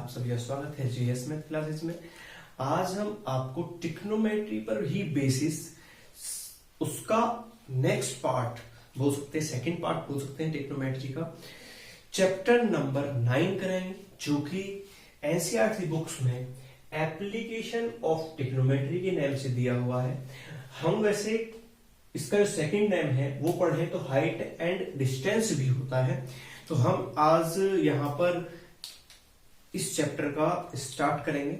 आप सभी का स्वागत है जीएस मैथ क्लासेस में। आज हम आपको ट्रिग्नोमेट्री पर ही बेसिस उसका नेक्स्ट पार्ट बोल सकते हैं, सेकंड पार्ट बोल सकते हैं ट्रिग्नोमेट्री का, चैप्टर नंबर 9 कराएंगे, जो कि एनसीईआरटी बुक्स में एप्लीकेशन ऑफ ट्रिग्नोमेट्री के नाम से दिया हुआ है। हम वैसे इसका जो सेकंड नेम है वो पढ़े तो हाइट एंड डिस्टेंस भी होता है। तो हम आज यहां पर इस चैप्टर का स्टार्ट करेंगे।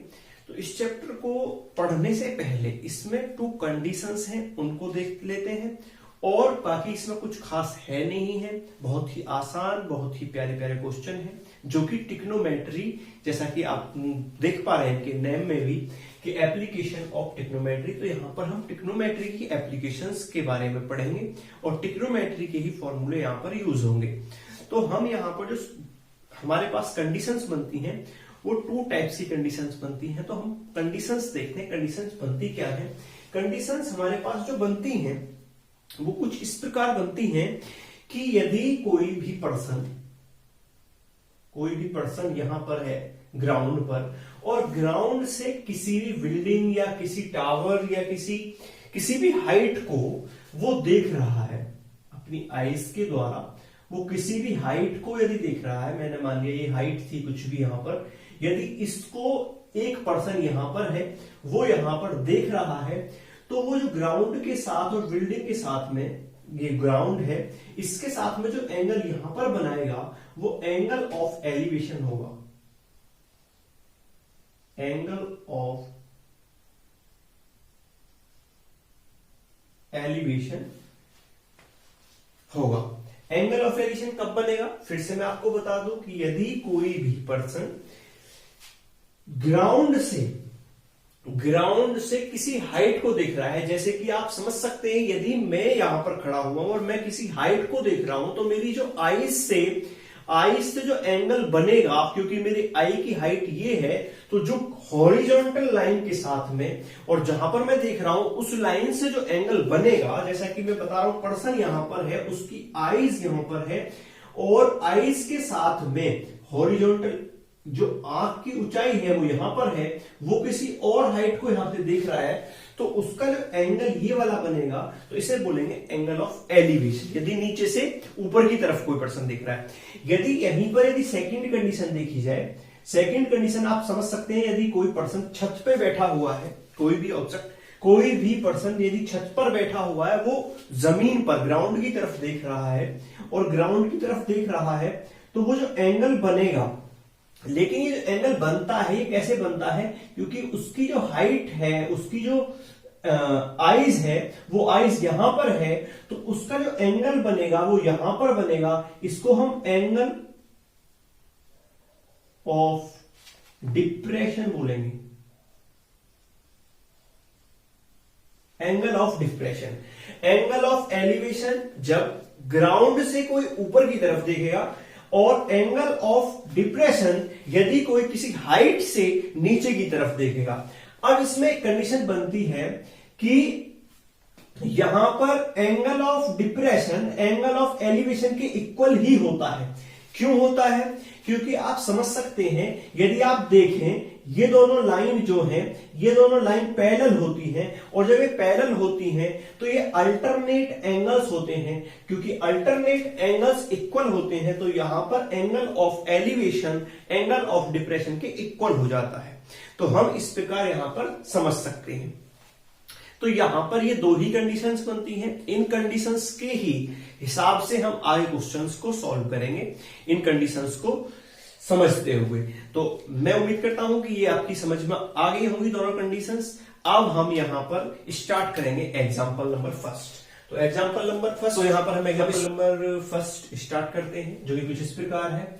तो इस चैप्टर को पढ़ने से पहले इसमें 2 कंडीशंस हैं, उनको देख लेते हैं। और बाकी इसमें कुछ खास है नहीं है, बहुत ही आसान, बहुत ही प्यारे प्यारे क्वेश्चन हैं, जो कि ट्रिग्नोमेट्री, जैसा कि आप देख पा रहे हैं कि नेम में भी कि एप्लीकेशन ऑफ ट्रिग्नोमेट्री। तो यहाँ पर हम ट्रिग्नोमेट्री की एप्लीकेशंस के बारे में पढ़ेंगे और ट्रिग्नोमेट्री के ही फॉर्मूले यहाँ पर यूज होंगे। तो हम यहाँ पर जो हमारे पास कंडीशंस बनती हैं वो 2 टाइप्स की कंडीशंस बनती हैं। तो हम कंडीशंस देखते हैं, कंडीशंस बनती क्या है। कंडीशंस हमारे पास जो बनती हैं वो कुछ इस प्रकार बनती हैं कि यदि कोई भी पर्सन यहां पर है ग्राउंड पर, और ग्राउंड से किसी भी बिल्डिंग या किसी टावर या किसी भी हाइट को वो देख रहा है अपनी आईज के द्वारा, वो किसी भी हाइट को यदि देख रहा है, मैंने मान लिया ये हाइट थी कुछ भी यहां पर, यदि इसको एक पर्सन यहां पर है वो यहां पर देख रहा है, तो वो जो ग्राउंड के साथ और बिल्डिंग के साथ में, ये ग्राउंड है, इसके साथ में जो एंगल यहां पर बनाएगा वो एंगल ऑफ एलिवेशन होगा। एंगल ऑफ एलिवेशन होगा। एंगल ऑफ एलिवेशन कब बनेगा, फिर से मैं आपको बता दूं कि यदि कोई भी पर्सन ग्राउंड से किसी हाइट को देख रहा है, जैसे कि आप समझ सकते हैं यदि मैं यहां पर खड़ा हुआ हूं और मैं किसी हाइट को देख रहा हूं, तो मेरी जो आईज से जो एंगल बनेगा, क्योंकि मेरी आई की हाइट ये है, तो जो हॉरिजॉन्टल लाइन के साथ में और जहां पर मैं देख रहा हूं उस लाइन से जो एंगल बनेगा, जैसा कि मैं बता रहा हूं पर्सन यहां पर है, उसकी आईज यहां पर है और आईज के साथ में हॉरिजॉन्टल जो आंख की ऊंचाई है वो यहां पर है, वो किसी और हाइट को यहां पे देख रहा है, तो उसका जो एंगल ये वाला बनेगा, तो इसे बोलेंगे एंगल ऑफ एलिवेशन। यदि नीचे से ऊपर की तरफ कोई पर्सन देख रहा है। यदि यहीं पर यदि सेकंड कंडीशन देखी जाए, सेकंड कंडीशन आप समझ सकते हैं, यदि कोई पर्सन छत पे बैठा हुआ है, कोई भी पर्सन यदि छत पर बैठा हुआ है, वो जमीन पर ग्राउंड की तरफ देख रहा है और ग्राउंड की तरफ देख रहा है, तो वो जो एंगल बनेगा, लेकिन ये जो एंगल बनता है ये कैसे बनता है, क्योंकि उसकी जो हाइट है, उसकी जो आईज है, वो आईज यहां पर है, तो उसका जो एंगल बनेगा वो यहां पर बनेगा। इसको हम एंगल ऑफ डिप्रेशन बोलेंगे। Angle of depression, angle of elevation जब ग्राउंड से कोई ऊपर की तरफ देखेगा, और एंगल ऑफ डिप्रेशन यदि कोई किसी हाइट से नीचे की तरफ देखेगा। अब इसमें एक कंडीशन बनती है कि यहां पर angle of depression angle of elevation के इक्वल ही होता है। क्यों होता है, क्योंकि आप समझ सकते हैं यदि आप देखें ये दोनों लाइन जो हैं, ये दोनों लाइन पैरेलल होती हैं, और जब ये पैरेलल होती हैं तो ये अल्टरनेट एंगल्स होते हैं। क्योंकि अल्टरनेट एंगल्स इक्वल होते हैं तो यहां पर angle of elevation angle of depression के इक्वल हो जाता है। तो हम इस प्रकार यहां पर समझ सकते हैं। तो यहां पर ये 2 ही कंडीशंस बनती हैं। इन कंडीशंस के ही हिसाब से हम आगे क्वेश्चंस को सॉल्व करेंगे, इन कंडीशंस को समझते हुए। तो मैं उम्मीद करता हूं कि ये आपकी समझ में आ गई होंगी दोनों कंडीशंस। अब हम यहां पर स्टार्ट करेंगे एग्जांपल नंबर फर्स्ट। तो एग्जांपल नंबर फर्स्ट, तो यहां पर हम एग्जांपल नंबर फर्स्ट स्टार्ट करते हैं, जो कि कुछ इस प्रकार है।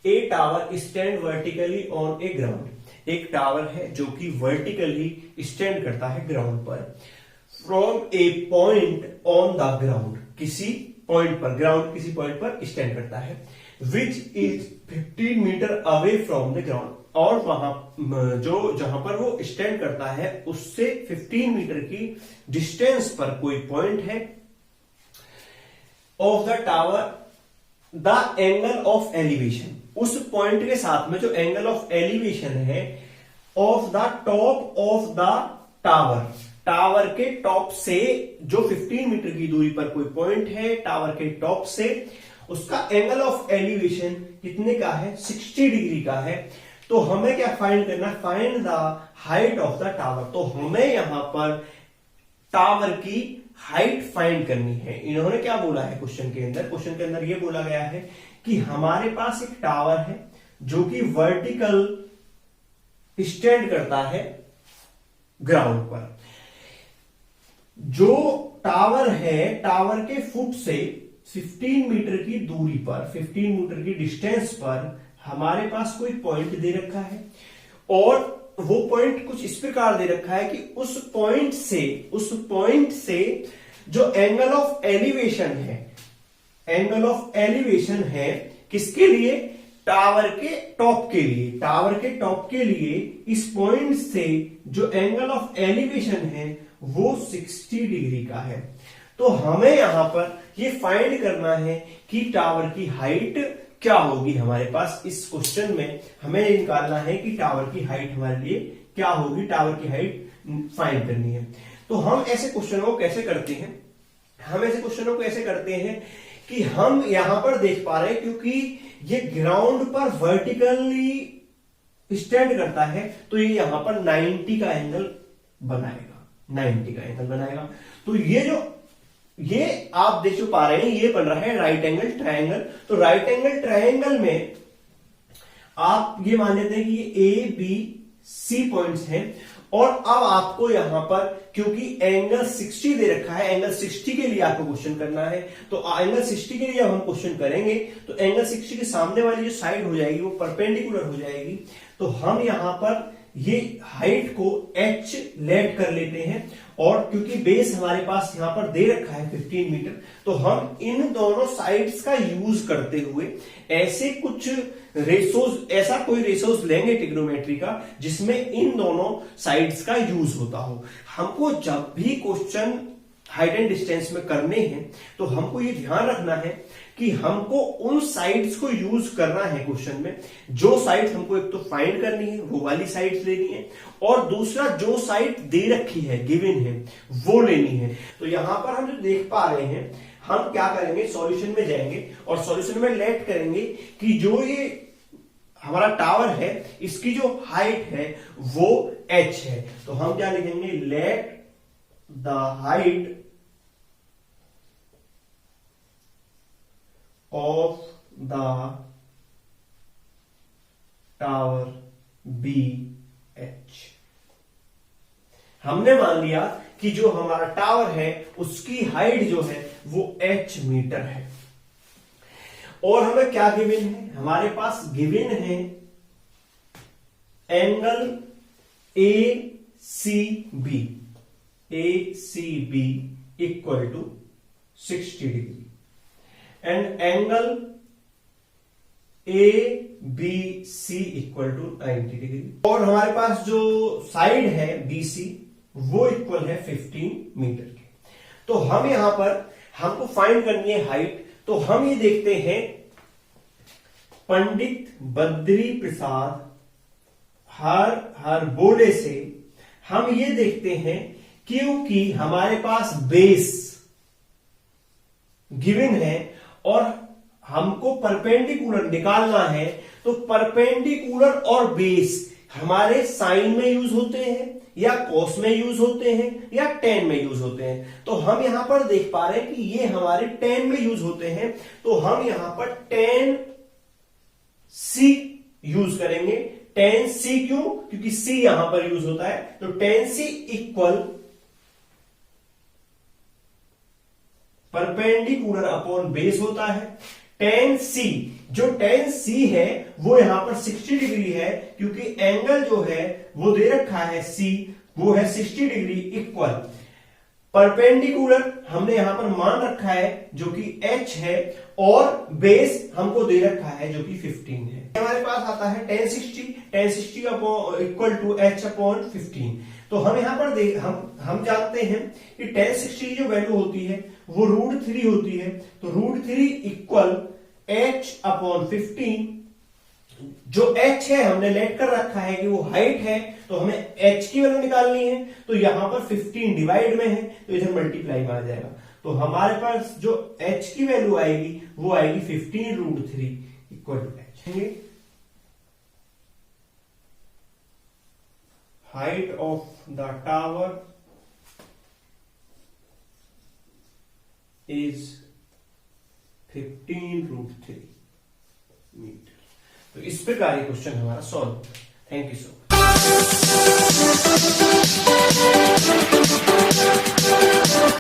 A tower stand vertically on a ground. एक टावर है जो कि वर्टिकली स्टैंड करता है ग्राउंड पर, from a point on the ground, किसी पॉइंट पर, ग्राउंड किसी पॉइंट पर स्टैंड करता है, which is 15 metre away from the ground, और वहां जहां पर वो स्टैंड करता है उससे 15 मीटर की डिस्टेंस पर कोई पॉइंट है। Of the tower the angle of elevation, उस पॉइंट के साथ में जो एंगल ऑफ एलिवेशन है of the top of the tower, tower के टॉप से जो 15 मीटर की दूरी पर कोई पॉइंट है, टावर के टॉप से उसका एंगल ऑफ एलिवेशन कितने का है, 60 डिग्री का है। तो हमें क्या फाइंड करना है, find the height of the tower. तो हमें यहां पर टावर की हाइट फाइंड करनी है। इन्होंने क्या बोला है क्वेश्चन के अंदर, क्वेश्चन के अंदर यह बोला गया है कि हमारे पास एक टावर है जो कि वर्टिकल स्टैंड करता है ग्राउंड पर। जो टावर है, टावर के फुट से 15 मीटर की दूरी पर, 15 मीटर की डिस्टेंस पर हमारे पास कोई पॉइंट दे रखा है और वो पॉइंट कुछ इस प्रकार दे रखा है कि उस पॉइंट से जो एंगल ऑफ एलिवेशन है, एंगल ऑफ एलिवेशन है किसके लिए, टावर के टॉप के लिए, टावर के टॉप के लिए इस पॉइंट से जो एंगल ऑफ एलिवेशन है वो 60 डिग्री का है। तो हमें यहां पर ये फाइंड करना है कि टावर की हाइट क्या होगी। हमारे पास इस क्वेश्चन में हमें निकालना है कि टावर की हाइट हमारे लिए क्या होगी, टावर की हाइट फाइंड करनी है। तो हम ऐसे क्वेश्चनों को कैसे करते हैं, हम ऐसे क्वेश्चनों को ऐसे करते हैं कि हम यहां पर देख पा रहे हैं क्योंकि ये ग्राउंड पर वर्टिकली स्टैंड करता है तो ये यहां पर 90 का एंगल बनाएगा, 90 का एंगल बनाएगा। तो ये आप देख पा रहे हैं, ये बन रहा है राइट एंगल ट्रायंगल। तो राइट एंगल ट्रायंगल में आप ये मान लेते हैं कि ये ए बी सी पॉइंट्स हैं और अब आपको यहां पर क्योंकि एंगल 60 दे रखा है, एंगल 60 के लिए आपको क्वेश्चन करना है। तो एंगल 60 के लिए जब हम क्वेश्चन करेंगे तो एंगल 60 के सामने वाली जो साइड हो जाएगी वो परपेंडिकुलर हो जाएगी। तो हम यहां पर ये हाइट को h लेट कर लेते हैं और क्योंकि बेस हमारे पास यहां पर दे रखा है 15 मीटर, तो हम इन दोनों साइड्स का यूज करते हुए ऐसे कुछ रेशोज, ऐसा कोई रेशोज लेंगे ट्रिग्नोमेट्री का जिसमें इन दोनों साइड्स का यूज होता हो। हमको जब भी क्वेश्चन हाइट एंड डिस्टेंस में करने हैं तो हमको ये ध्यान रखना है कि हमको उन साइड्स को यूज करना है क्वेश्चन में। जो साइड्स हमको एक तो फाइंड करनी है वो वाली साइड्स लेनी है और दूसरा जो साइड दे रखी है, गिवन है, वो लेनी है। तो यहां पर हम जो देख पा रहे हैं, हम क्या करेंगे, सॉल्यूशन में जाएंगे और सॉल्यूशन में लेट करेंगे कि जो ये हमारा टावर है इसकी जो हाइट है वो h है। तो हम क्या लिखेंगे, let the height of the tower BH। हमने मान लिया कि जो हमारा टावर है उसकी हाइट जो है वो h मीटर है और हमें क्या गिवन है, हमारे पास गिवन है angle ACB equal to 60 degree and angle ABC equal to 90 degree और हमारे पास जो साइड है BC वो इक्वल है 15 मीटर के। तो हम यहां पर हमको फाइंड करनी है हाइट। तो हम ये देखते हैं पंडित बद्री प्रसाद हर बोले से हम ये देखते हैं क्योंकि हमारे पास बेस गिवन है और हमको परपेंडिकुलर निकालना है। तो परपेंडिकुलर और बेस हमारे साइन में यूज होते हैं या कॉस में यूज होते हैं या टेन में यूज होते हैं। तो हम यहां पर देख पा रहे हैं कि ये हमारे टेन में यूज होते हैं। तो हम यहां पर टेन सी यूज करेंगे। टेन सी क्यों, क्योंकि सी यहां पर यूज होता है। तो टेन सी इक्वल परपेंडिकुलर अपॉन बेस होता है। टेन सी, जो टेन सी है वो यहां पर 60 डिग्री है क्योंकि एंगल जो है वो दे रखा है सी, वो है 60 डिग्री इक्वल परपेंडिकुलर हमने यहां पर मान रखा है जो कि h है और बेस हमको दे रखा है जो कि 15 है। हमारे पास आता है tan 60 equal to h upon 15। तो हम यहां पर हम जानते हैं कि tan 60 की जो वैल्यू होती है वो √3 होती है। तो √3 इक्वल h अपॉन 15 जो h है हमने लेट कर रखा है कि वो हाइट है, तो हमें h की वैल्यू निकालनी है, तो यहां पर 15 डिवाइड में है तो इधर मल्टीप्लाई में आ जाएगा। तो हमारे पास जो h की वैल्यू आएगी वो आएगी 15√3 equal to h। Height of the tower is 15√3 metre. तो इस प्रकार ये क्वेश्चन हमारा सॉल्व होता है। Thank you so much.